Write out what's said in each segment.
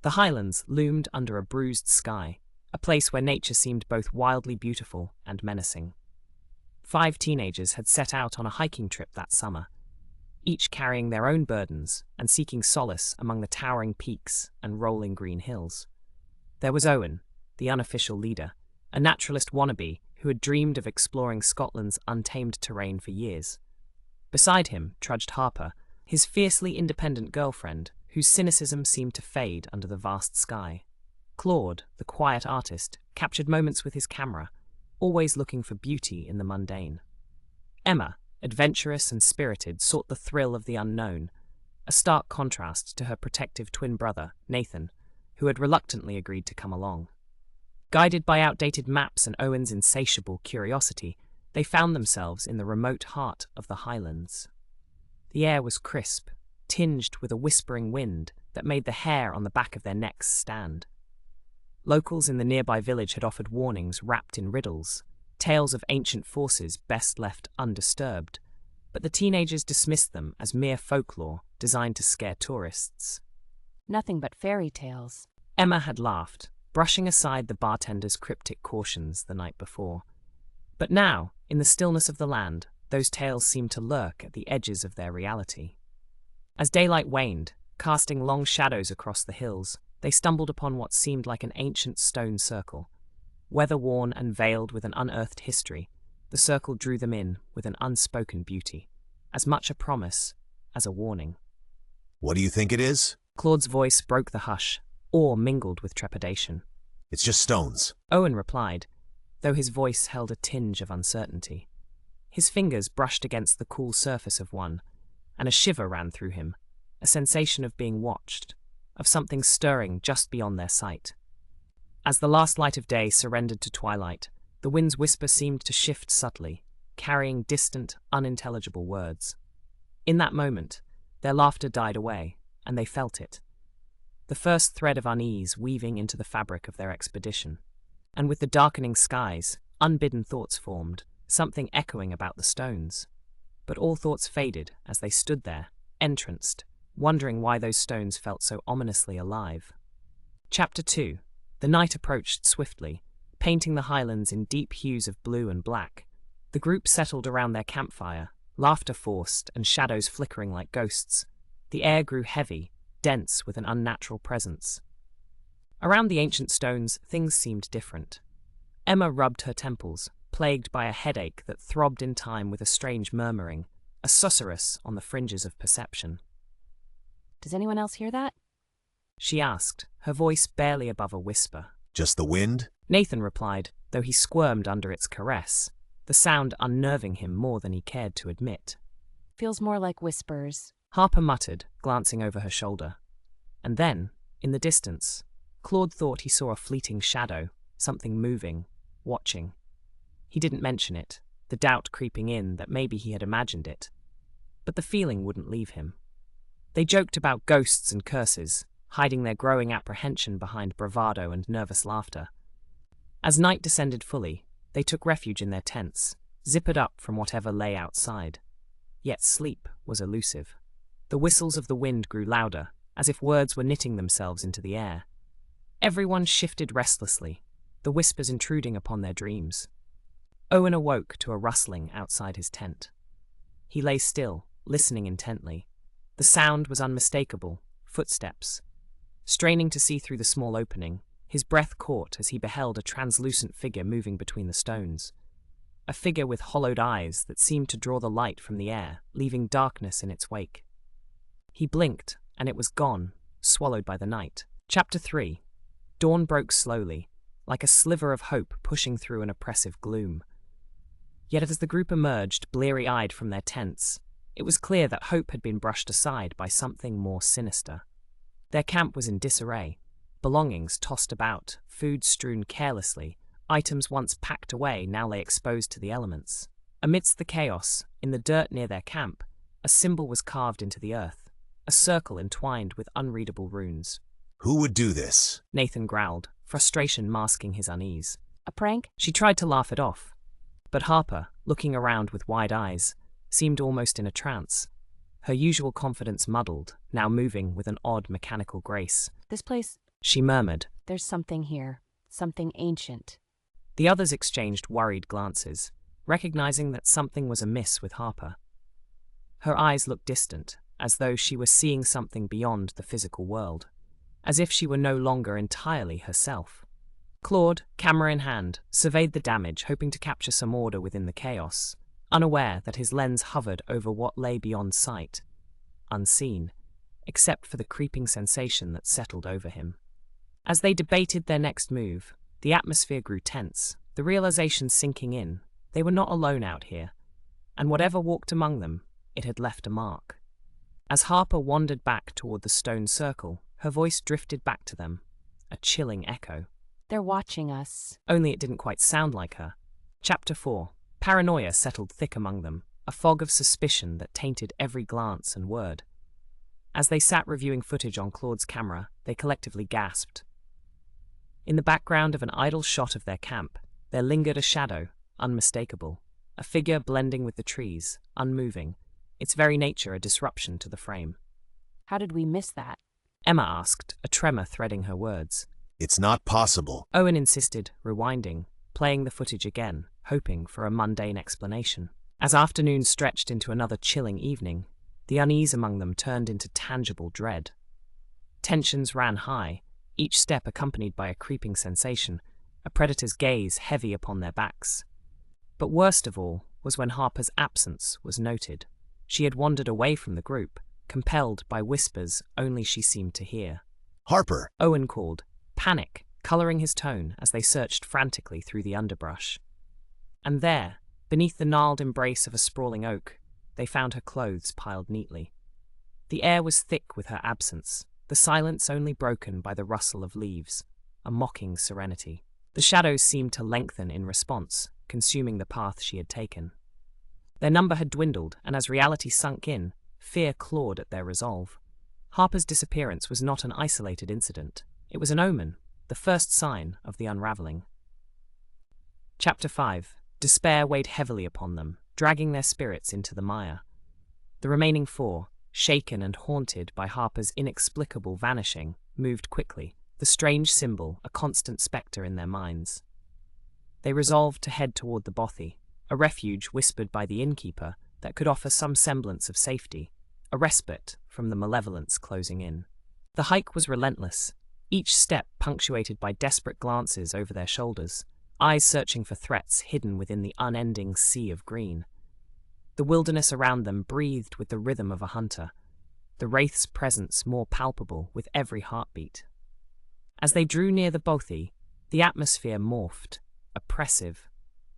The Highlands loomed under a bruised sky, a place where nature seemed both wildly beautiful and menacing. 5 teenagers had set out on a hiking trip that summer, each carrying their own burdens and seeking solace among the towering peaks and rolling green hills. There was Owen, the unofficial leader, a naturalist wannabe who had dreamed of exploring Scotland's untamed terrain for years. Beside him trudged Harper, his fiercely independent girlfriend, whose cynicism seemed to fade under the vast sky. Claude, the quiet artist, captured moments with his camera, always looking for beauty in the mundane. Emma, adventurous and spirited, sought the thrill of the unknown, a stark contrast to her protective twin brother, Nathan, who had reluctantly agreed to come along. Guided by outdated maps and Owen's insatiable curiosity, they found themselves in the remote heart of the Highlands. The air was crisp, tinged with a whispering wind that made the hair on the back of their necks stand. Locals in the nearby village had offered warnings wrapped in riddles, tales of ancient forces best left undisturbed, but the teenagers dismissed them as mere folklore designed to scare tourists. Nothing but fairy tales. Emma had laughed, brushing aside the bartender's cryptic cautions the night before. But now, in the stillness of the land, those tales seemed to lurk at the edges of their reality. As daylight waned, casting long shadows across the hills, they stumbled upon what seemed like an ancient stone circle. Weather-worn and veiled with an unearthed history, the circle drew them in with an unspoken beauty, as much a promise as a warning. "What do you think it is?" Claude's voice broke the hush, awe mingled with trepidation. "It's just stones." Owen replied, though his voice held a tinge of uncertainty. His fingers brushed against the cool surface of one, and a shiver ran through him, a sensation of being watched, of something stirring just beyond their sight. As the last light of day surrendered to twilight, the wind's whisper seemed to shift subtly, carrying distant, unintelligible words. In that moment, their laughter died away, and they felt it. The first thread of unease weaving into the fabric of their expedition. And with the darkening skies, unbidden thoughts formed, something echoing about the stones. But all thoughts faded as they stood there, entranced, wondering why those stones felt so ominously alive. Chapter 2. The night approached swiftly, painting the Highlands in deep hues of blue and black. The group settled around their campfire, laughter forced and shadows flickering like ghosts. The air grew heavy, dense with an unnatural presence. Around the ancient stones, things seemed different. Emma rubbed her temples, plagued by a headache that throbbed in time with a strange murmuring, a susurrus on the fringes of perception. Does anyone else hear that? She asked, her voice barely above a whisper. "Just the wind?" Nathan replied, though he squirmed under its caress, the sound unnerving him more than he cared to admit. Feels more like whispers. Harper muttered, glancing over her shoulder. And then, in the distance, Claude thought he saw a fleeting shadow, something moving, watching. He didn't mention it, the doubt creeping in that maybe he had imagined it. But the feeling wouldn't leave him. They joked about ghosts and curses, hiding their growing apprehension behind bravado and nervous laughter. As night descended fully, they took refuge in their tents, zippered up from whatever lay outside. Yet sleep was elusive. The whistles of the wind grew louder, as if words were knitting themselves into the air. Everyone shifted restlessly, the whispers intruding upon their dreams. Owen awoke to a rustling outside his tent. He lay still, listening intently. The sound was unmistakable, footsteps. Straining to see through the small opening, his breath caught as he beheld a translucent figure moving between the stones. A figure with hollowed eyes that seemed to draw the light from the air, leaving darkness in its wake. He blinked, and it was gone, swallowed by the night. Chapter 3. Dawn broke slowly, like a sliver of hope pushing through an oppressive gloom. Yet as the group emerged, bleary-eyed from their tents, it was clear that hope had been brushed aside by something more sinister. Their camp was in disarray, belongings tossed about, food strewn carelessly, items once packed away now lay exposed to the elements. Amidst the chaos, in the dirt near their camp, a symbol was carved into the earth, a circle entwined with unreadable runes. "Who would do this?" Nathan growled, frustration masking his unease. A prank? She tried to laugh it off, but Harper, looking around with wide eyes, seemed almost in a trance. Her usual confidence muddled, now moving with an odd mechanical grace. This place... she murmured. There's something here, something ancient. The others exchanged worried glances, recognizing that something was amiss with Harper. Her eyes looked distant, as though she were seeing something beyond the physical world, as if she were no longer entirely herself. Claude, camera in hand, surveyed the damage, hoping to capture some order within the chaos, unaware that his lens hovered over what lay beyond sight, unseen, except for the creeping sensation that settled over him. As they debated their next move, the atmosphere grew tense, the realization sinking in. They were not alone out here, and whatever walked among them, it had left a mark. As Harper wandered back toward the stone circle, her voice drifted back to them, a chilling echo. They're watching us. Only it didn't quite sound like her. Chapter 4. Paranoia settled thick among them, a fog of suspicion that tainted every glance and word. As they sat reviewing footage on Claude's camera, they collectively gasped. In the background of an idle shot of their camp, there lingered a shadow, unmistakable, a figure blending with the trees, unmoving, its very nature a disruption to the frame. How did we miss that? Emma asked, a tremor threading her words. It's not possible. Owen insisted, rewinding, playing the footage again, hoping for a mundane explanation. As afternoon stretched into another chilling evening, the unease among them turned into tangible dread. Tensions ran high, each step accompanied by a creeping sensation, a predator's gaze heavy upon their backs. But worst of all was when Harper's absence was noted. She had wandered away from the group, compelled by whispers only she seemed to hear. Harper! Owen called, panic colouring his tone as they searched frantically through the underbrush. And there, beneath the gnarled embrace of a sprawling oak, they found her clothes piled neatly. The air was thick with her absence, the silence only broken by the rustle of leaves, a mocking serenity. The shadows seemed to lengthen in response, consuming the path she had taken. Their number had dwindled, and as reality sunk in, fear clawed at their resolve. Harper's disappearance was not an isolated incident. It was an omen, the first sign of the unraveling. Chapter 5. Despair weighed heavily upon them, dragging their spirits into the mire. The remaining 4, shaken and haunted by Harper's inexplicable vanishing, moved quickly, the strange symbol a constant spectre in their minds. They resolved to head toward the bothy, a refuge whispered by the innkeeper that could offer some semblance of safety, a respite from the malevolence closing in. The hike was relentless, each step punctuated by desperate glances over their shoulders, eyes searching for threats hidden within the unending sea of green. The wilderness around them breathed with the rhythm of a hunter, the Wraith's presence more palpable with every heartbeat. As they drew near the bothy, the atmosphere morphed, oppressive.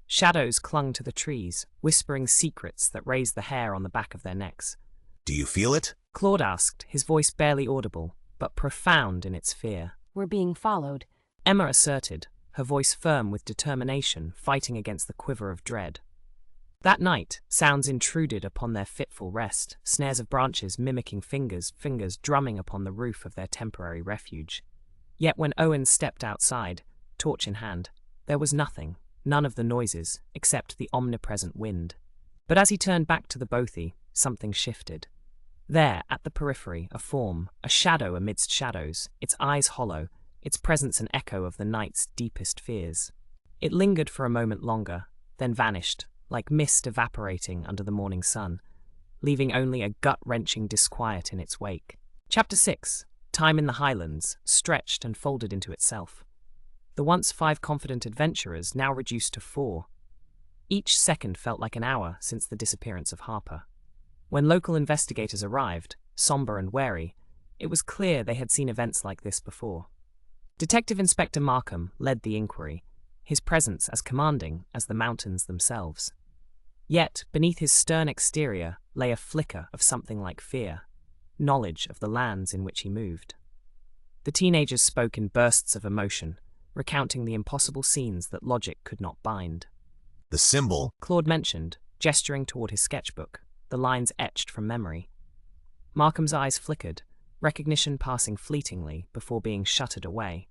Shadows clung to the trees, whispering secrets that raised the hair on the back of their necks. Do you feel it? Claude asked, his voice barely audible, but profound in its fear. We're being followed. Emma asserted, her voice firm with determination, fighting against the quiver of dread. That night, sounds intruded upon their fitful rest, snares of branches mimicking fingers drumming upon the roof of their temporary refuge. Yet when Owen stepped outside, torch in hand, there was nothing, none of the noises, except the omnipresent wind. But as he turned back to the bothy, something shifted. There, at the periphery, a form, a shadow amidst shadows, its eyes hollow, its presence an echo of the night's deepest fears. It lingered for a moment longer, then vanished, like mist evaporating under the morning sun, leaving only a gut-wrenching disquiet in its wake. Chapter 6. Time in the Highlands, stretched and folded into itself. The once 5 confident adventurers now reduced to 4. Each second felt like an hour since the disappearance of Harper. When local investigators arrived, somber and wary, it was clear they had seen events like this before. Detective Inspector Markham led the inquiry, his presence as commanding as the mountains themselves. Yet, beneath his stern exterior lay a flicker of something like fear, knowledge of the lands in which he moved. The teenagers spoke in bursts of emotion, recounting the impossible scenes that logic could not bind. The symbol, Claude mentioned, gesturing toward his sketchbook, the lines etched from memory. Markham's eyes flickered, recognition passing fleetingly before being shuttered away.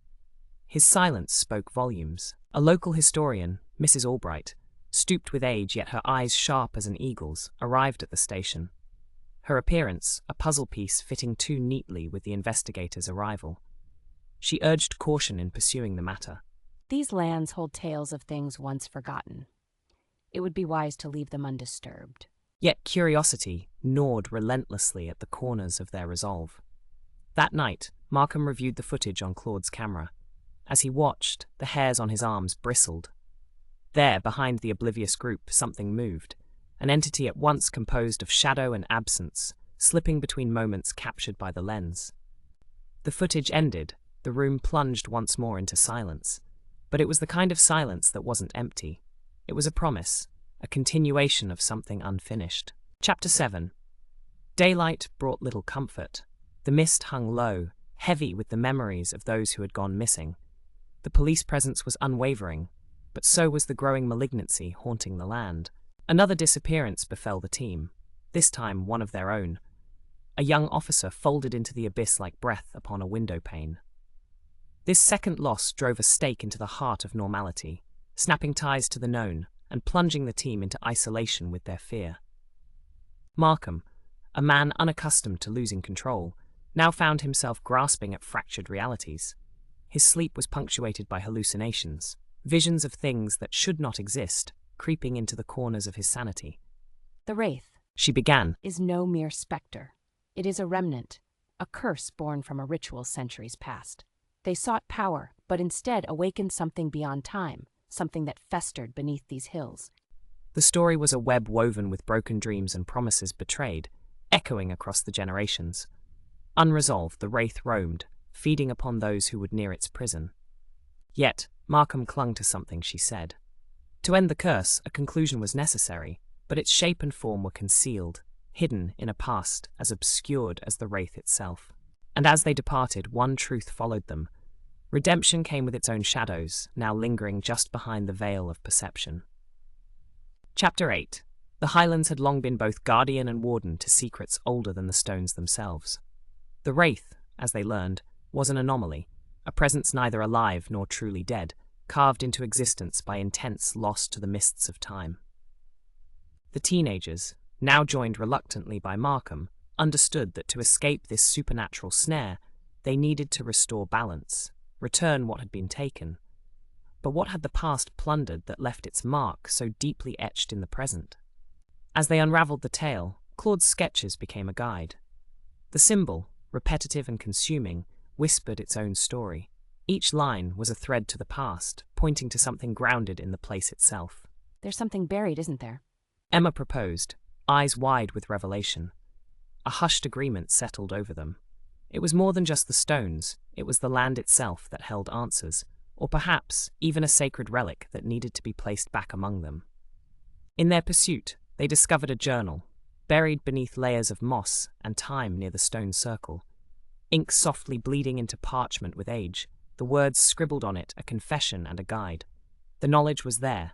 His silence spoke volumes. A local historian, Mrs. Albright, stooped with age yet her eyes sharp as an eagle's, arrived at the station. Her appearance, a puzzle piece fitting too neatly with the investigators' arrival. She urged caution in pursuing the matter. These lands hold tales of things once forgotten. It would be wise to leave them undisturbed. Yet curiosity gnawed relentlessly at the corners of their resolve. That night, Markham reviewed the footage on Claude's camera. As he watched, the hairs on his arms bristled. There, behind the oblivious group, something moved, an entity at once composed of shadow and absence, slipping between moments captured by the lens. The footage ended, the room plunged once more into silence. But it was the kind of silence that wasn't empty. It was a promise, a continuation of something unfinished. Chapter 7. Daylight brought little comfort. The mist hung low, heavy with the memories of those who had gone missing. The police presence was unwavering, but so was the growing malignancy haunting the land. Another disappearance befell the team, this time one of their own. A young officer folded into the abyss like breath upon a window pane. This second loss drove a stake into the heart of normality, snapping ties to the known and plunging the team into isolation with their fear. Markham, a man unaccustomed to losing control, now found himself grasping at fractured realities. His sleep was punctuated by hallucinations, visions of things that should not exist, creeping into the corners of his sanity. The Wraith, She began. is no mere spectre. It is a remnant, a curse born from a ritual centuries past. They sought power, but instead awakened something beyond time, something that festered beneath these hills. The story was a web woven with broken dreams and promises betrayed, echoing across the generations. Unresolved, the Wraith roamed, feeding upon those who would near its prison. Yet, Markham clung to something she said. To end the curse, a conclusion was necessary, but its shape and form were concealed, hidden in a past as obscured as the Wraith itself. And as they departed, one truth followed them. Redemption came with its own shadows, now lingering just behind the veil of perception. Chapter 8. The Highlands had long been both guardian and warden to secrets older than the stones themselves. The Wraith, as they learned, was an anomaly, a presence neither alive nor truly dead, carved into existence by intense loss to the mists of time. The teenagers, now joined reluctantly by Markham, understood that to escape this supernatural snare, they needed to restore balance, return what had been taken. But what had the past plundered that left its mark so deeply etched in the present? As they unraveled the tale, Claude's sketches became a guide. The symbol, repetitive and consuming, whispered its own story. Each line was a thread to the past, pointing to something grounded in the place itself. There's something buried, isn't there? Emma proposed, eyes wide with revelation. A hushed agreement settled over them. It was more than just the stones, it was the land itself that held answers, or perhaps even a sacred relic that needed to be placed back among them. In their pursuit, they discovered a journal, buried beneath layers of moss and time near the stone circle. Ink softly bleeding into parchment with age, the words scribbled on it a confession and a guide. The knowledge was there,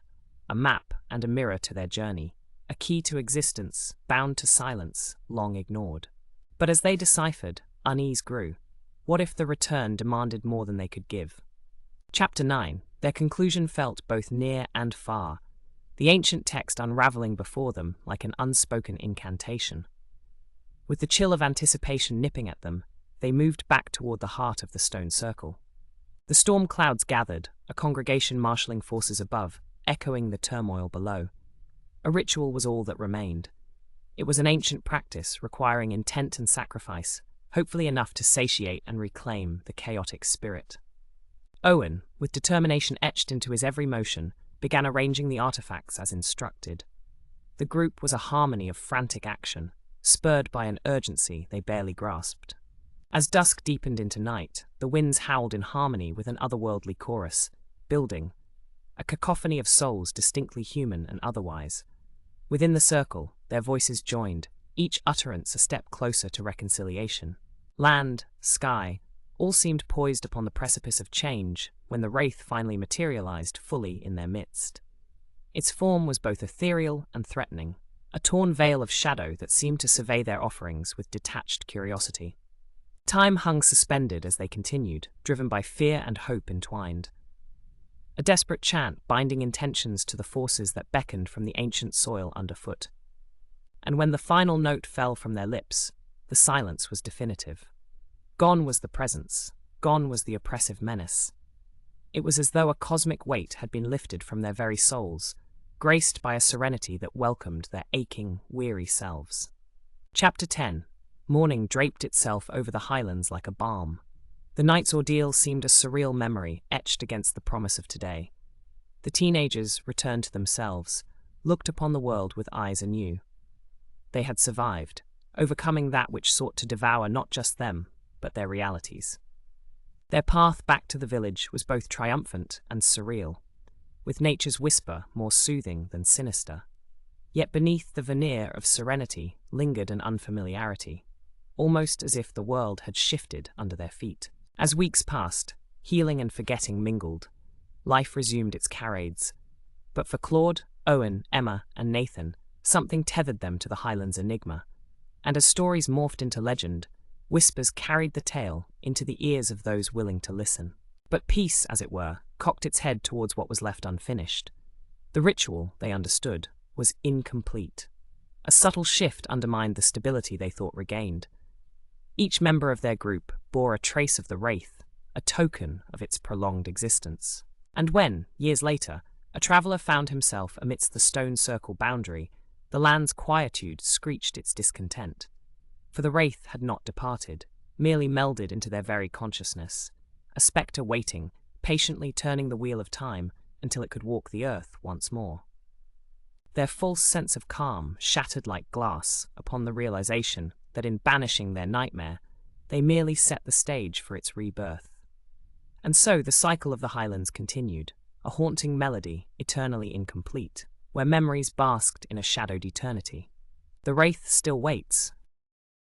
a map and a mirror to their journey, a key to existence, bound to silence, long ignored. But as they deciphered, unease grew. What if the return demanded more than they could give? Chapter 9. Their conclusion felt both near and far, the ancient text unraveling before them like an unspoken incantation. With the chill of anticipation nipping at them, they moved back toward the heart of the stone circle. The storm clouds gathered, a congregation marshalling forces above, echoing the turmoil below. A ritual was all that remained. It was an ancient practice requiring intent and sacrifice, hopefully enough to satiate and reclaim the chaotic spirit. Owen, with determination etched into his every motion, began arranging the artifacts as instructed. The group was a harmony of frantic action, spurred by an urgency they barely grasped. As dusk deepened into night, the winds howled in harmony with an otherworldly chorus, building, a cacophony of souls distinctly human and otherwise. Within the circle, their voices joined, each utterance a step closer to reconciliation. Land, sky, all seemed poised upon the precipice of change when the Wraith finally materialized fully in their midst. Its form was both ethereal and threatening, a torn veil of shadow that seemed to survey their offerings with detached curiosity. Time hung suspended as they continued, driven by fear and hope entwined. A desperate chant binding intentions to the forces that beckoned from the ancient soil underfoot. And when the final note fell from their lips, the silence was definitive. Gone was the presence, Gone was the oppressive menace. It was as though a cosmic weight had been lifted from their very souls, graced by a serenity that welcomed their aching, weary selves. Chapter 10. Morning draped itself over the Highlands like a balm. The night's ordeal seemed a surreal memory etched against the promise of today. The teenagers returned to themselves, looked upon the world with eyes anew. They had survived, overcoming that which sought to devour not just them, but their realities. Their path back to the village was both triumphant and surreal, with nature's whisper more soothing than sinister. Yet beneath the veneer of serenity lingered an unfamiliarity, almost as if the world had shifted under their feet. As weeks passed, healing and forgetting mingled. Life resumed its charades. But for Claude, Owen, Emma, and Nathan, something tethered them to the Highlands' enigma. And as stories morphed into legend, whispers carried the tale into the ears of those willing to listen. But peace, as it were, cocked its head towards what was left unfinished. The ritual, they understood, was incomplete. A subtle shift undermined the stability they thought regained. Each member of their group bore a trace of the Wraith, a token of its prolonged existence. And when, years later, a traveller found himself amidst the stone circle boundary, the land's quietude screeched its discontent. For the Wraith had not departed, merely melded into their very consciousness, a spectre waiting, patiently turning the wheel of time until it could walk the earth once more. Their false sense of calm shattered like glass upon the realization that in banishing their nightmare, they merely set the stage for its rebirth. And so the cycle of the Highlands continued, a haunting melody eternally incomplete, where memories basked in a shadowed eternity. The Wraith still waits,